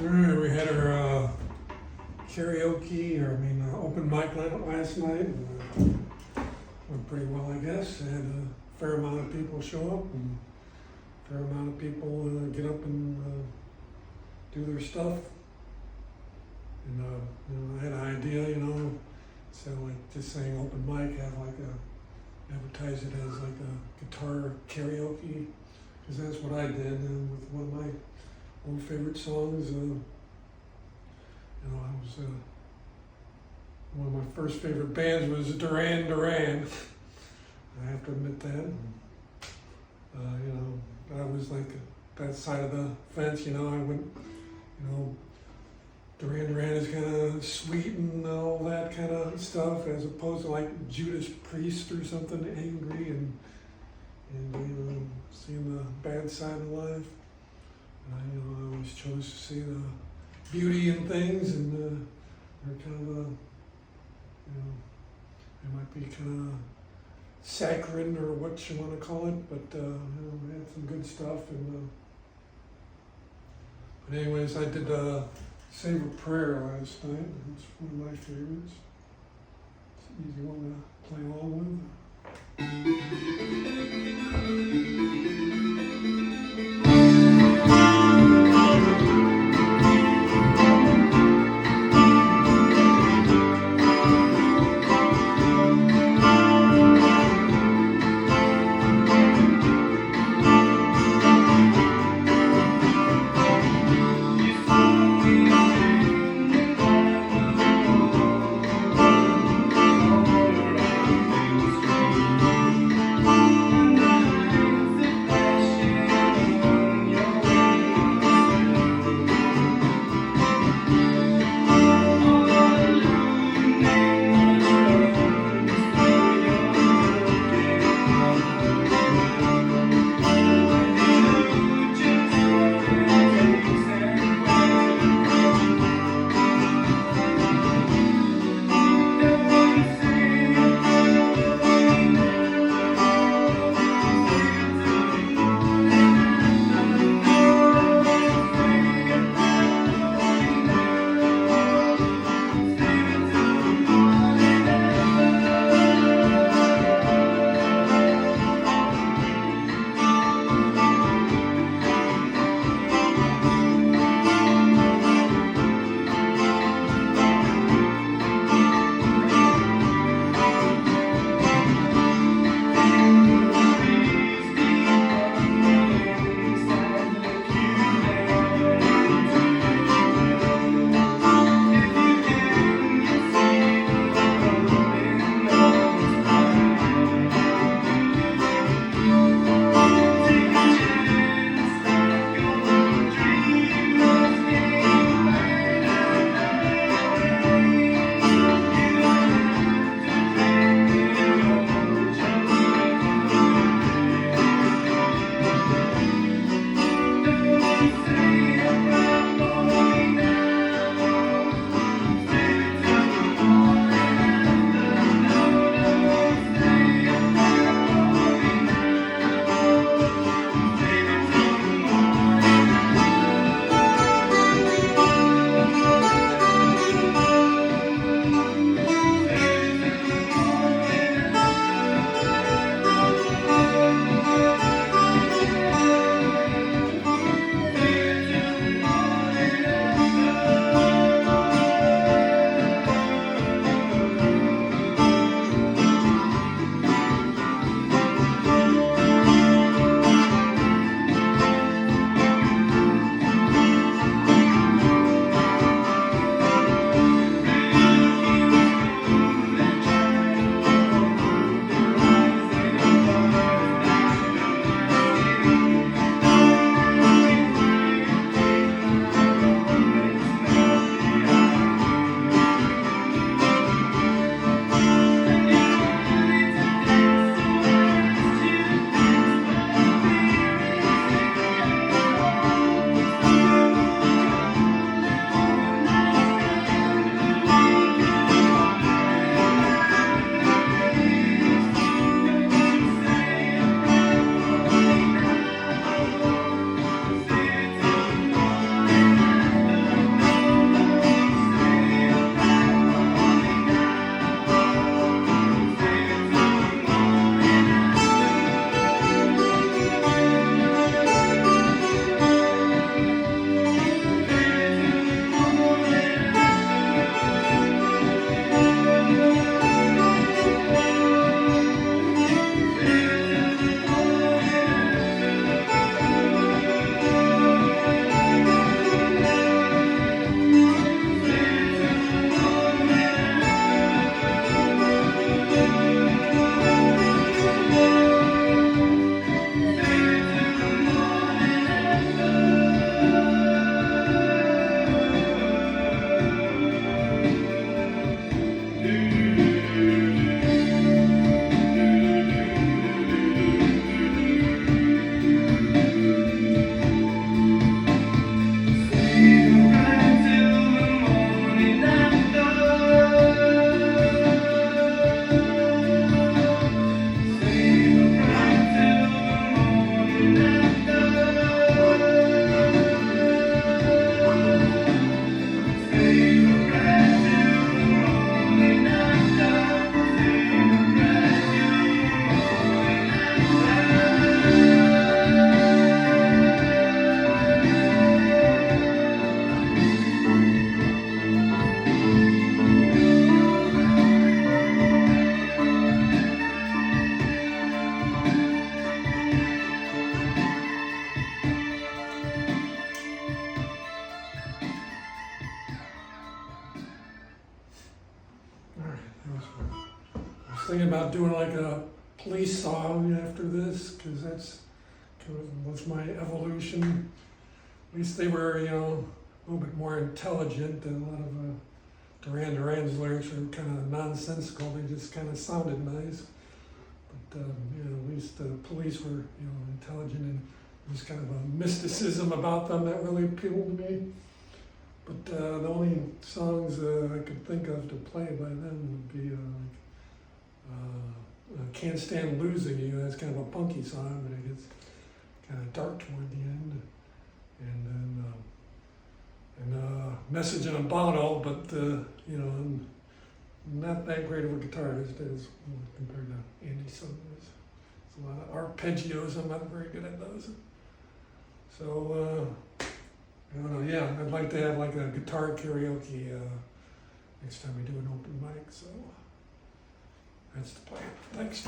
All right, we had our karaoke, open mic night last night. And, went pretty well, I guess. Had a fair amount of people show up and a fair amount of people get up and do their stuff. And I had an idea, instead of like just saying open mic, have like advertise it as like a guitar karaoke, because that's what I did with one of my old favorite songs. I was one of my first favorite bands was Duran Duran. I have to admit that. I was like that side of the fence. I went, Duran Duran is kind of sweet and all that kind of stuff, as opposed to like Judas Priest or something, angry and seeing the bad side of life. I always chose to see the beauty in things, and they're kind of they might be kind of saccharine or what you want to call it, but we had some good stuff. But anyways, I did Save a Prayer last night. It's one of my favorites. It's an easy one to play along with. thinking about doing like a police song after this, because that's kind of was my evolution. At least they were, you know, a little bit more intelligent than a lot of Duran Duran's lyrics were kind of nonsensical. They just kind of sounded nice. But, you know, at least the police were, you know, intelligent, and there's kind of a mysticism about them that really appealed to me. But the only songs I could think of to play by them would be Can't Stand Losing You. That's kind of a punky song, but it gets kind of dark toward the end. And then Message in a Bottle, but you know, I'm not that great of a guitarist as compared to Andy Summers. It's a lot of arpeggios. I'm not very good at those. So I don't know. Yeah, I'd like to have like a guitar karaoke next time we do an open mic. So that's the plan. Thanks.